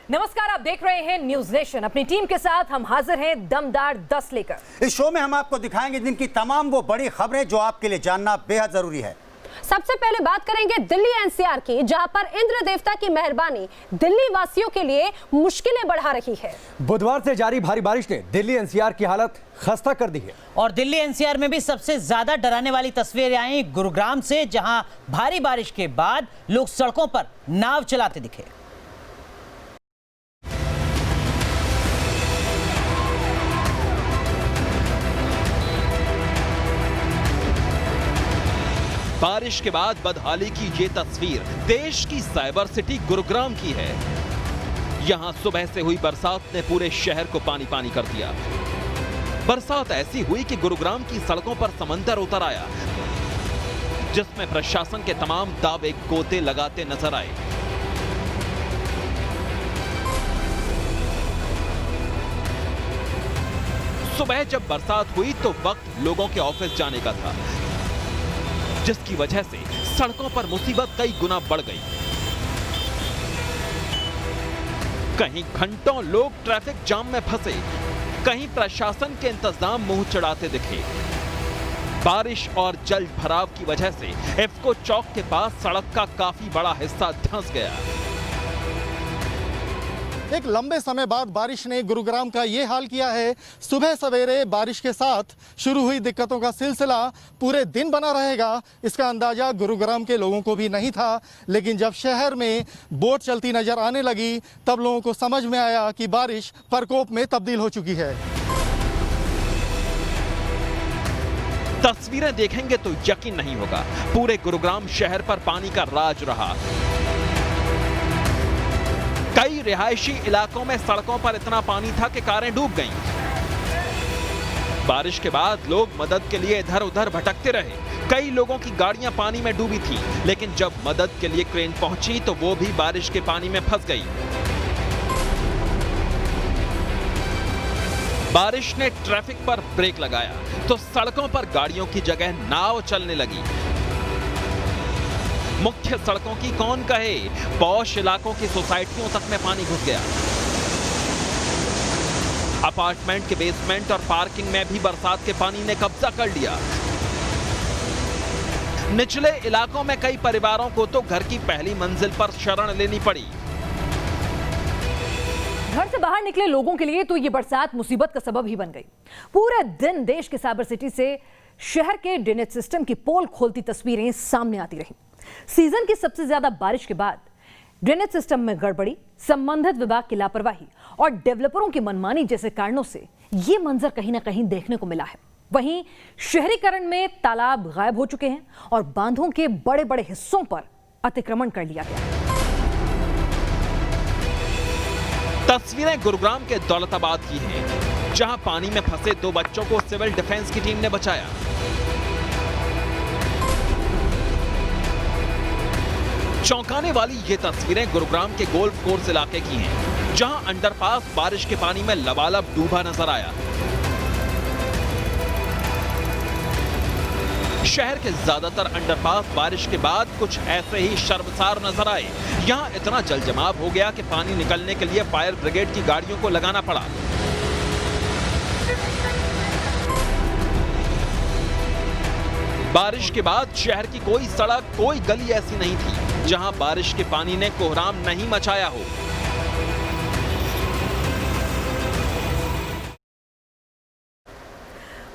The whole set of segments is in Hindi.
नमस्कार, आप देख रहे हैं न्यूज नेशन। अपनी टीम के साथ हम हाजिर हैं दमदार 10 लेकर। इस शो में हम आपको दिखाएंगे दिन की तमाम वो बड़ी खबरें जो आपके लिए जानना बेहद जरूरी है। सबसे पहले बात करेंगे दिल्ली एनसीआर की, जहां पर इंद्र देवता की मेहरबानी दिल्ली वासियों के लिए मुश्किलें बढ़ा रही है। बुधवार से जारी भारी बारिश ने दिल्ली एनसीआर की हालत खस्ता कर दी है। और दिल्ली एनसीआर में भी सबसे ज्यादा डराने वाली तस्वीरें आई गुरुग्राम से, जहां भारी बारिश के बाद लोग सड़कों पर नाव चलाते दिखे। बारिश के बाद बदहाली की ये तस्वीर देश की साइबर सिटी गुरुग्राम की है। यहां सुबह से हुई बरसात ने पूरे शहर को पानी पानी कर दिया। बरसात ऐसी हुई कि गुरुग्राम की सड़कों पर समंदर उतर आया, जिसमें प्रशासन के तमाम दावे गोते लगाते नजर आए। सुबह जब बरसात हुई तो वक्त लोगों के ऑफिस जाने का था, जिसकी वजह से सड़कों पर मुसीबत कई गुना बढ़ गई। कहीं घंटों लोग ट्रैफिक जाम में फंसे, कहीं प्रशासन के इंतजाम मुंह चढ़ाते दिखे। बारिश और जल भराव की वजह से इफ्को चौक के पास सड़क का काफी बड़ा हिस्सा धंस गया। एक लंबे समय बाद बारिश ने गुरुग्राम का ये हाल किया है। सुबह सवेरे बारिश के साथ शुरू हुई दिक्कतों का सिलसिला पूरे दिन बना रहेगा, इसका अंदाजा गुरुग्राम के लोगों को भी नहीं था। लेकिन जब शहर में बोट चलती नजर आने लगी, तब लोगों को समझ में आया कि बारिश प्रकोप में तब्दील हो चुकी है। तस्वीरें देखेंगे तो यकीन नहीं होगा, पूरे गुरुग्राम शहर पर पानी का राज रहा। कई रिहायशी इलाकों में सड़कों पर इतना पानी था कि कारें डूब गईं। बारिश के बाद लोग मदद के लिए इधर उधर भटकते रहे। कई लोगों की गाड़ियां पानी में डूबी थीं, लेकिन जब मदद के लिए क्रेन पहुंची तो वो भी बारिश के पानी में फंस गई। बारिश ने ट्रैफिक पर ब्रेक लगाया तो सड़कों पर गाड़ियों की जगह नाव चलने लगी। मुख्य सड़कों की कौन कहे, पॉश इलाकों की सोसाइटियों तक में पानी घुस गया। अपार्टमेंट के बेसमेंट और पार्किंग में भी बरसात के पानी ने कब्जा कर लिया। निचले इलाकों में कई परिवारों को तो घर की पहली मंजिल पर शरण लेनी पड़ी। घर से बाहर निकले लोगों के लिए तो ये बरसात मुसीबत का सबब ही बन गई। पूरे दिन देश के साइबर सिटी से शहर के ड्रेनेज सिस्टम की पोल खोलती तस्वीरें सामने आती रही। सीजन की सबसे ज्यादा बारिश के बाद ड्रेनेज सिस्टम में गड़बड़ी, संबंधित विभाग की लापरवाही और डेवलपरों की मनमानी जैसे कारणों से यह मंजर कहीं ना कहीं देखने को मिला है। वहीं शहरीकरण में तालाब गायब हो चुके हैं और बांधों के बड़े बड़े हिस्सों पर अतिक्रमण कर लिया गया। तस्वीरें गुरुग्राम के दौलताबाद की हैं, जहां पानी में फंसे 2 बच्चों को सिविल डिफेंस की टीम ने बचाया। चौंकाने वाली ये तस्वीरें गुरुग्राम के गोल्फ कोर्स इलाके की हैं, जहां अंडरपास बारिश के पानी में लबालब डूबा नजर आया। शहर के ज्यादातर अंडरपास बारिश के बाद कुछ ऐसे ही शर्मसार नजर आए। यहां इतना जल जमाव हो गया कि पानी निकलने के लिए फायर ब्रिगेड की गाड़ियों को लगाना पड़ा। बारिश के बाद शहर की कोई सड़क, कोई गली ऐसी नहीं थी जहां बारिश के पानी ने कोहराम नहीं मचाया हो।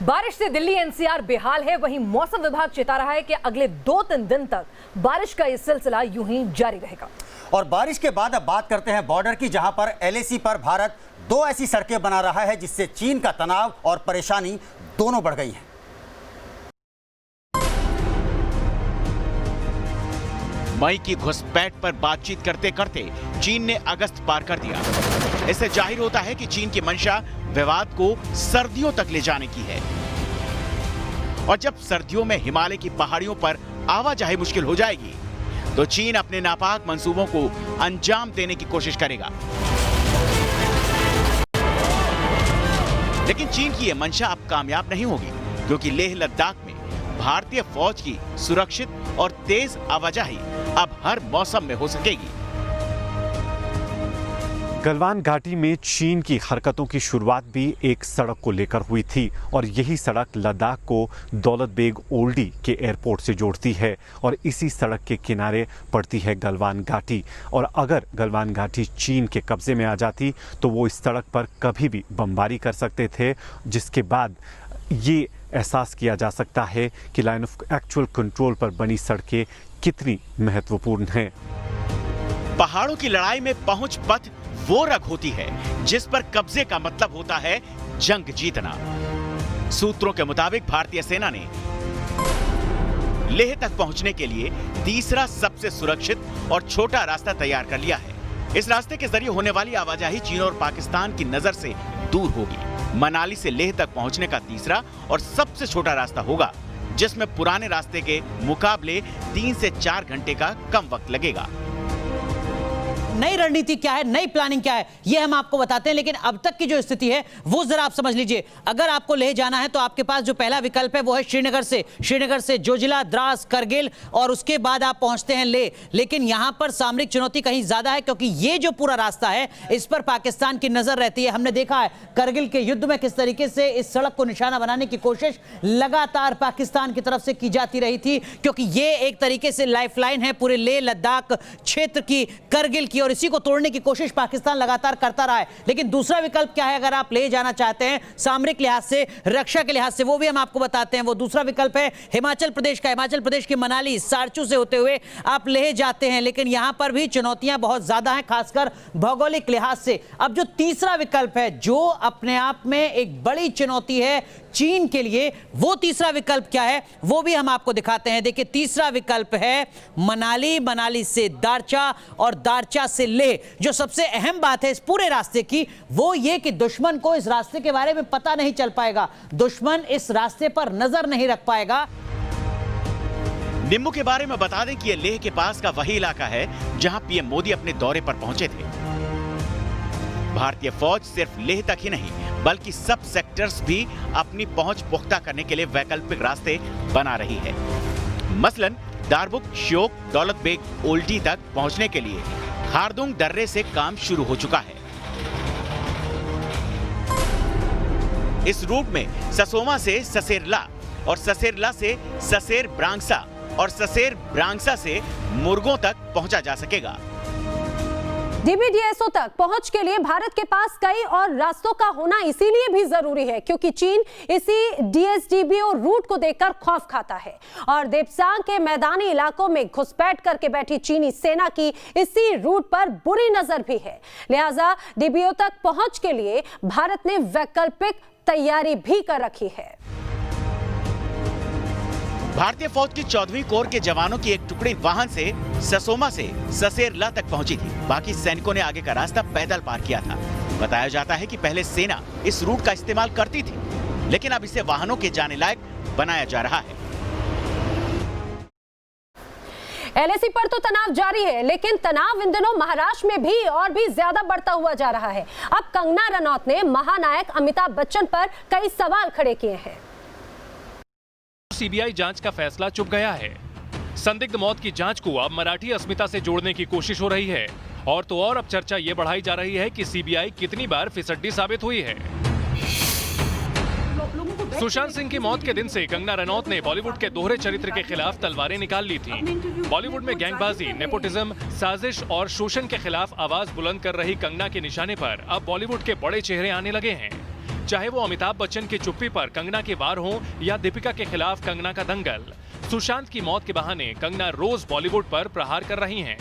बारिश से दिल्ली एनसीआर बेहाल है। वहीं मौसम विभाग चेता रहा है कि अगले 2-3 दिन तक बारिश का यह सिलसिला यूं ही जारी रहेगा। और बारिश के बाद अब बात करते हैं बॉर्डर की, जहां पर एलएसी पर भारत 2 ऐसी सड़कें बना रहा है जिससे चीन का तनाव और परेशानी दोनों बढ़ गई है। मई की घुसपैठ पर बातचीत करते करते चीन ने अगस्त पार कर दिया। इससे जाहिर होता है कि चीन की मंशा विवाद को सर्दियों तक ले जाने की है। और जब सर्दियों में हिमालय की पहाड़ियों पर आवाजाही मुश्किल हो जाएगी, तो चीन अपने नापाक मंसूबों को अंजाम देने की कोशिश करेगा। लेकिन चीन की यह मंशा अब कामयाब नहीं होगी, क्योंकि लेह लद्दाख में भारतीय फौज की सुरक्षित और तेज आवाजाही अब हर मौसम में हो सकेगी। गलवान घाटी में चीन की हरकतों की शुरुआत भी एक सड़क को लेकर हुई थी और यही सड़क लद्दाख को दौलत बेग ओल्डी के एयरपोर्ट से जोड़ती है और इसी सड़क के किनारे पड़ती है गलवान घाटी। और अगर गलवान घाटी चीन के कब्जे में आ जाती तो वो इस सड़क पर कभी भी बमबारी कर सकते थे, जिसके बाद ये एहसास किया जा सकता है कि लाइन ऑफ एक्चुअल कंट्रोल पर बनी सड़कें कितनी महत्वपूर्ण हैं। पहाड़ों की लड़ाई में पहुंच पथ वो रग होती है जिस पर कब्जे का मतलब होता है जंग जीतना। सूत्रों के मुताबिक भारतीय सेना ने लेह तक पहुंचने के लिए तीसरा सबसे सुरक्षित और छोटा रास्ता तैयार कर लिया है। इस रास्ते के जरिए होने वाली आवाजाही चीन और पाकिस्तान की नजर से दूर होगी। मनाली से लेह तक पहुंचने का तीसरा और सबसे छोटा रास्ता होगा, जिसमें पुराने रास्ते के मुकाबले 3 से 4 घंटे का कम वक्त लगेगा। नई रणनीति क्या है, नई प्लानिंग क्या है, ये हम आपको बताते हैं। लेकिन अब तक की जो स्थिति है वो जरा आप समझ लीजिए। अगर आपको लेह जाना है तो आपके पास जो पहला विकल्प है वो है श्रीनगर से जोजिला, द्रास, करगिल और उसके बाद आप पहुंचते हैं लेह। लेकिन यहां पर सामरिक चुनौती कहीं ज्यादा है, क्योंकि ये जो पूरा रास्ता है इस पर पाकिस्तान की नजर रहती है। हमने देखा है करगिल के युद्ध में किस तरीके से इस सड़क को निशाना बनाने की कोशिश लगातार पाकिस्तान की तरफ से की जाती रही थी, क्योंकि ये एक तरीके से लाइफलाइन है पूरे लेह लद्दाख क्षेत्र की, करगिल की, और इसी को तोड़ने की कोशिश पाकिस्तान लगातार करता रहा है। लेकिन दूसरा विकल्प क्या है अगर आप ले जाना चाहते हैं सामरिक लिहाज से, रक्षा के लिहाज से, वो भी हम आपको बताते हैं। वो दूसरा विकल्प है हिमाचल प्रदेश का। हिमाचल प्रदेश की मनाली, सारचू से होते हुए आप लेह जाते हैं, लेकिन यहां पर भी चुनौतियां बहुत ज्यादा हैं, खासकर भौगोलिक लिहाज से। अब जो तीसरा विकल्प है जो अपने आप में एक बड़ी चुनौती है चीन के लिए, वो तीसरा विकल्प क्या है वो भी हम आपको दिखाते हैं। देखिए तीसरा विकल्प है मनाली, मनाली से दारचा और दारचा से लेह। जो सबसे अहम बात है इस पूरे रास्ते की वो ये कि दुश्मन को इस रास्ते के बारे में पता नहीं चल पाएगा, दुश्मन इस रास्ते पर नजर नहीं रख पाएगा। निम्बू के बारे में बता दें कि यह लेह के पास का वही इलाका है जहां पीएम मोदी अपने दौरे पर पहुंचे थे। भारतीय फौज सिर्फ लेह तक ही नहीं बल्कि सब सेक्टर्स भी अपनी पहुंच पुख्ता करने के लिए वैकल्पिक रास्ते बना रही है। मसलन दारबुक, श्योक, दौलत बेग ओल्डी तक पहुंचने के लिए खारदुंग दर्रे से काम शुरू हो चुका है। इस रूट में ससोमा से ससेरला और ससेरला से ससेर ब्रांगसा और ससेर ब्रांगसा से मुर्गों तक पहुंचा जा सकेगा। डीबीडीएसओ तक पहुंच के लिए भारत के पास कई और रास्तों का होना इसीलिए भी जरूरी है क्योंकि चीन इसी डीएसडीबीओ रूट को देखकर खौफ खाता है और देप्सांग के मैदानी इलाकों में घुसपैठ करके बैठी चीनी सेना की इसी रूट पर बुरी नजर भी है। लिहाजा डीबीओ तक पहुंच के लिए भारत ने वैकल्पिक तैयारी भी कर रखी है। भारतीय फौज की 14वीं कोर के जवानों की एक टुकड़ी वाहन से ससोमा से ससेरला तक पहुंची थी। बाकी सैनिकों ने आगे का रास्ता पैदल पार किया था। बताया जाता है कि पहले सेना इस रूट का इस्तेमाल करती थी, लेकिन अब इसे वाहनों के जाने लायक बनाया जा रहा है। एलएसी पर तो तनाव जारी है, लेकिन तनाव इन दिनों महाराष्ट्र में भी और भी ज्यादा बढ़ता हुआ जा रहा है। अब कंगना रनौत ने महानायक अमिताभ बच्चन पर कई सवाल खड़े किए हैं। सीबीआई जांच का फैसला चुप गया है। संदिग्ध मौत की जांच को अब मराठी अस्मिता से जोड़ने की कोशिश हो रही है और तो और अब चर्चा ये बढ़ाई जा रही है कि सीबीआई कितनी बार फिसड्डी साबित हुई है। सुशांत सिंह की मौत के दिन से कंगना रनौत ने बॉलीवुड के दोहरे चरित्र के खिलाफ तलवारें निकाल ली थी। बॉलीवुड में गैंगबाजी, नेपोटिज्म, साजिश और शोषण के खिलाफ आवाज बुलंद कर रही कंगना के निशाने पर अब बॉलीवुड के बड़े चेहरे आने लगे हैं। चाहे वो अमिताभ बच्चन की चुप्पी पर कंगना के वार हो या दीपिका के खिलाफ कंगना का दंगल, सुशांत की मौत के बहाने कंगना रोज बॉलीवुड पर प्रहार कर रही हैं।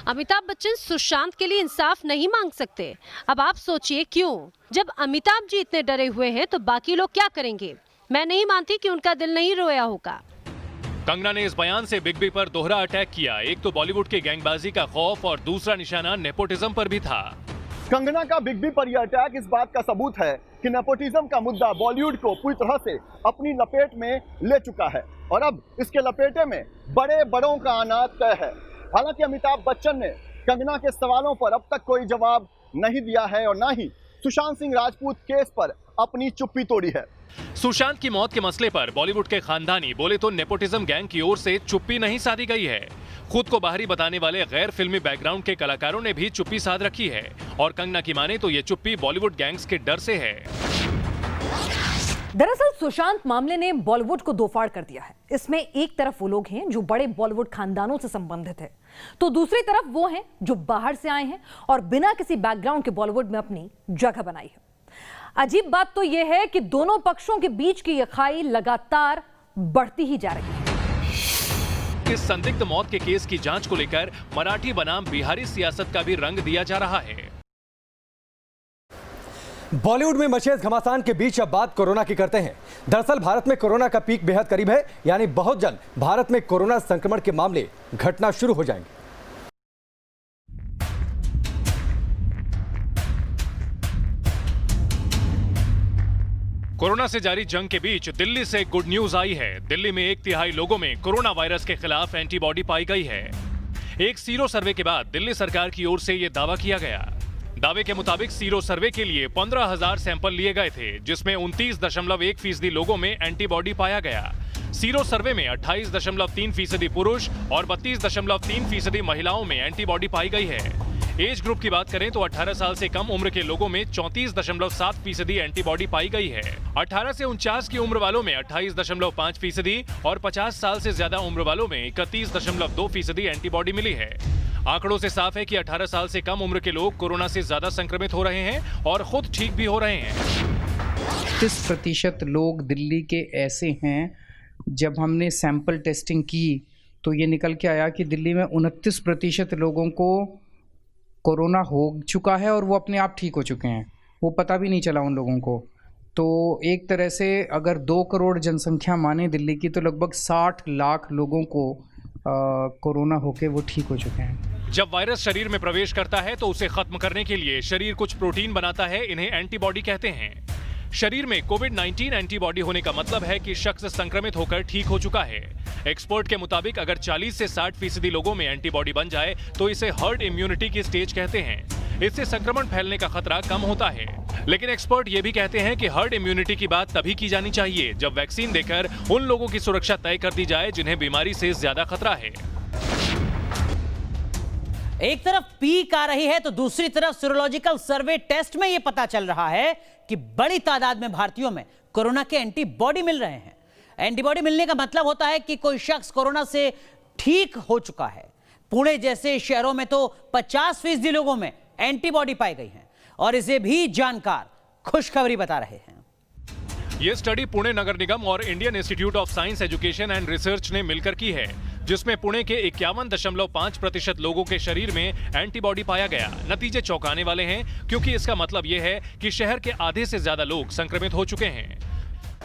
अमिताभ बच्चन सुशांत के लिए इंसाफ नहीं मांग सकते। अब आप सोचिए क्यों? जब अमिताभ जी इतने डरे हुए हैं तो बाकी लोग क्या करेंगे? मैं नहीं मानती कि उनका दिल नहीं रोया होगा। कंगना ने इस बयान से बिग बी पर दोहरा अटैक किया। एक तो बॉलीवुड के गैंगबाजी का खौफ और दूसरा निशाना नेपोटिज्म पर भी था। कंगना का बिग बी पर यह अटैक इस बात का सबूत है कि नेपोटिज्म का मुद्दा बॉलीवुड को पूरी तरह से अपनी लपेट में ले चुका है और अब इसके लपेटे में बड़े बड़ों का आना तय है। हालांकि अमिताभ बच्चन ने कंगना के सवालों पर अब तक कोई जवाब नहीं दिया है और न ही सुशांत सिंह राजपूत केस पर अपनी चुप्पी तोड़ी है। सुशांत की मौत के मसले पर बॉलीवुड के खानदानी बोले तो नेपोटिज्म गैंग की ओर से चुप्पी नहीं साधी गई है। खुद को बाहरी बताने वाले गैर फिल्मी बैकग्राउंड के कलाकारों ने भी चुप्पी साध रखी है और कंगना की माने तो ये चुप्पी बॉलीवुड गैंग्स के डर से है। दरअसल सुशांत मामले ने बॉलीवुड को दो फाड़ कर दिया है। इसमें एक तरफ वो लोग हैं जो बड़े बॉलीवुड खानदानों से संबंधित है, तो दूसरी तरफ वो हैं जो बाहर से आए हैं और बिना किसी बैकग्राउंड के बॉलीवुड में अपनी जगह बनाई है। अजीब बात तो यह है कि दोनों पक्षों के बीच की यह खाई लगातार बढ़ती ही जा रही है। इस संदिग्ध मौत के केस की जांच को लेकर मराठी बनाम बिहारी सियासत का भी रंग दिया जा रहा है। बॉलीवुड में मचे घमासान के बीच अब बात कोरोना की करते हैं। दरअसल भारत में कोरोना का पीक बेहद करीब है, यानी बहुत जल्द भारत में कोरोना संक्रमण के मामले घटना शुरू हो जाएंगे। कोरोना से जारी जंग के बीच दिल्ली से गुड न्यूज आई है। दिल्ली में 1/3 लोगों में कोरोना वायरस के खिलाफ एंटीबॉडी पाई गई है। एक सीरो सर्वे के बाद दिल्ली सरकार की ओर से यह दावा किया गया। दावे के मुताबिक सीरो सर्वे के लिए 15,000 सैंपल लिए गए थे, जिसमें 29.1% लोगों में एंटीबॉडी पाया गया। सीरो सर्वे में 28.3% पुरुष और 32.3% महिलाओं में एंटीबॉडी पाई गई है। एज ग्रुप की बात करें तो 18 साल से कम उम्र के लोगों में 34.7% एंटीबॉडी पाई गई है। 18 से 49 की उम्र वालों में 28.5% और 50 साल से ज्यादा उम्र वालों में 31.2% एंटीबॉडी मिली है। आंकड़ों से साफ है कि 18 साल से कम उम्र के लोग कोरोना से ज्यादा संक्रमित हो रहे हैं और खुद ठीक भी हो रहे हैं। 30% लोग दिल्ली के ऐसे हैं, जब हमने सैंपल टेस्टिंग की तो ये निकल के आया कि दिल्ली में 29% लोगों को कोरोना हो चुका है और वो अपने आप ठीक हो चुके हैं, वो पता भी नहीं चला उन लोगों को। तो एक तरह से अगर 2 करोड़ जनसंख्या माने दिल्ली की, तो लगभग 60 लाख लोगों को कोरोना होके वो ठीक हो चुके हैं। जब वायरस शरीर में प्रवेश करता है तो उसे खत्म करने के लिए शरीर कुछ प्रोटीन बनाता है, इन्हें एंटीबॉडी कहते हैं। शरीर में कोविड-19 एंटीबॉडी होने का मतलब है कि शख्स संक्रमित होकर ठीक हो चुका है। एक्सपर्ट के मुताबिक अगर 40 से 60% लोगों में एंटीबॉडी बन जाए तो इसे हर्ड इम्यूनिटी की स्टेज कहते हैं। इससे संक्रमण फैलने का खतरा कम होता है। लेकिन एक्सपर्ट ये भी कहते हैं कि हर्ड इम्यूनिटी की बात तभी की जानी चाहिए जब वैक्सीन देकर उन लोगों की सुरक्षा तय कर दी जाए जिन्हें बीमारी से ज्यादा खतरा है। एक तरफ पीक आ रही है तो दूसरी तरफ सीरोलॉजिकल सर्वे टेस्ट में यह पता चल रहा है कि बड़ी तादाद में भारतीयों में कोरोना के एंटीबॉडी मिल रहे हैं। एंटीबॉडी मिलने का मतलब होता है कि कोई शख्स कोरोना से ठीक हो चुका है। पुणे जैसे शहरों में तो 50% लोगों में एंटीबॉडी पाई गई है और इसे भी जानकार खुशखबरी बता रहे हैं। यह स्टडी पुणे नगर निगम और Indian institute of science education and research ने मिलकर की है, जिसमें पुणे के 51.5% लोगों के शरीर में एंटीबॉडी पाया गया। नतीजे चौंकाने वाले हैं क्योंकि इसका मतलब यह है कि शहर के आधे से ज्यादा लोग संक्रमित हो चुके हैं।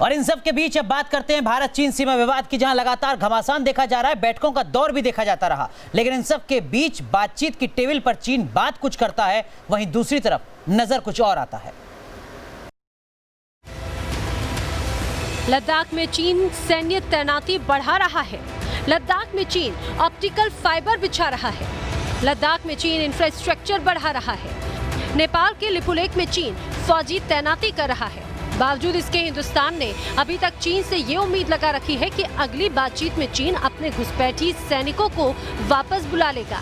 और इन सब के बीच अब बात करते हैं भारत चीन सीमा विवाद की, जहां लगातार घमासान देखा जा रहा है, बैठकों का दौर भी देखा जाता रहा। लेकिन इन सब के बीच बातचीत की टेबल पर चीन बात कुछ करता है, वहीं दूसरी तरफ नजर कुछ और आता है। लद्दाख में चीन सैन्य तैनाती बढ़ा रहा है। लद्दाख में चीन ऑप्टिकल फाइबर बिछा रहा है। लद्दाख में चीन इंफ्रास्ट्रक्चर बढ़ा रहा है। नेपाल के लिपुलेख में चीन फौजी तैनाती कर रहा है। बावजूद इसके हिंदुस्तान ने अभी तक चीन से ये उम्मीद लगा रखी है कि अगली बातचीत में चीन अपने घुसपैठी सैनिकों को वापस बुला लेगा।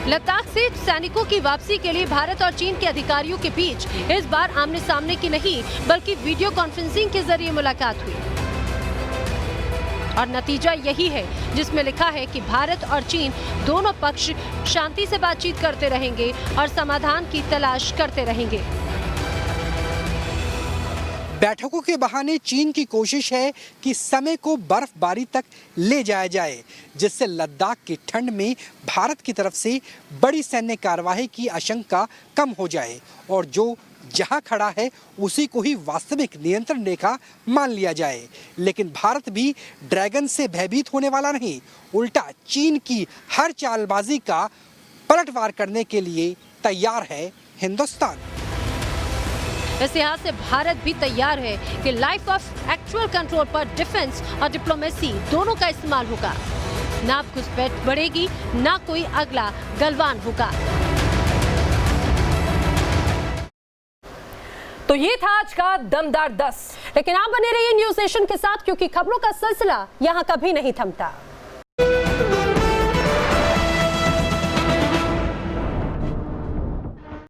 लद्दाख से सैनिकों की वापसी के लिए भारत और चीन के अधिकारियों के बीच इस बार आमने सामने की नहीं बल्कि वीडियो कॉन्फ्रेंसिंग के जरिए मुलाकात हुई और नतीजा यही है जिसमें लिखा है कि भारत और चीन दोनों पक्ष शांति से बातचीत करते रहेंगे और समाधान की तलाश करते रहेंगे। बैठकों के बहाने चीन की कोशिश है कि समय को बर्फबारी तक ले जाया जाए, जिससे लद्दाख की ठंड में भारत की तरफ से बड़ी सैन्य कार्यवाही की आशंका कम हो जाए और जो जहां खड़ा है उसी को ही वास्तविक नियंत्रण रेखा मान लिया जाए। लेकिन भारत भी ड्रैगन से भयभीत होने वाला नहीं, उल्टा चीन की हर चालबाजी का पलटवार करने के लिए तैयार है हिंदुस्तान। इस लिहाज से भारत भी तैयार है कि लाइफ ऑफ एक्चुअल कंट्रोल पर डिफेंस और डिप्लोमेसी दोनों का इस्तेमाल होगा। ना घुसपैठ बढ़ेगी, ना कोई अगला गलवान होगा। तो ये था आज का दमदार 10। लेकिन आप बने रहिए न्यूज़ नेशन के साथ, क्योंकि खबरों का सिलसिला यहाँ कभी नहीं थमता।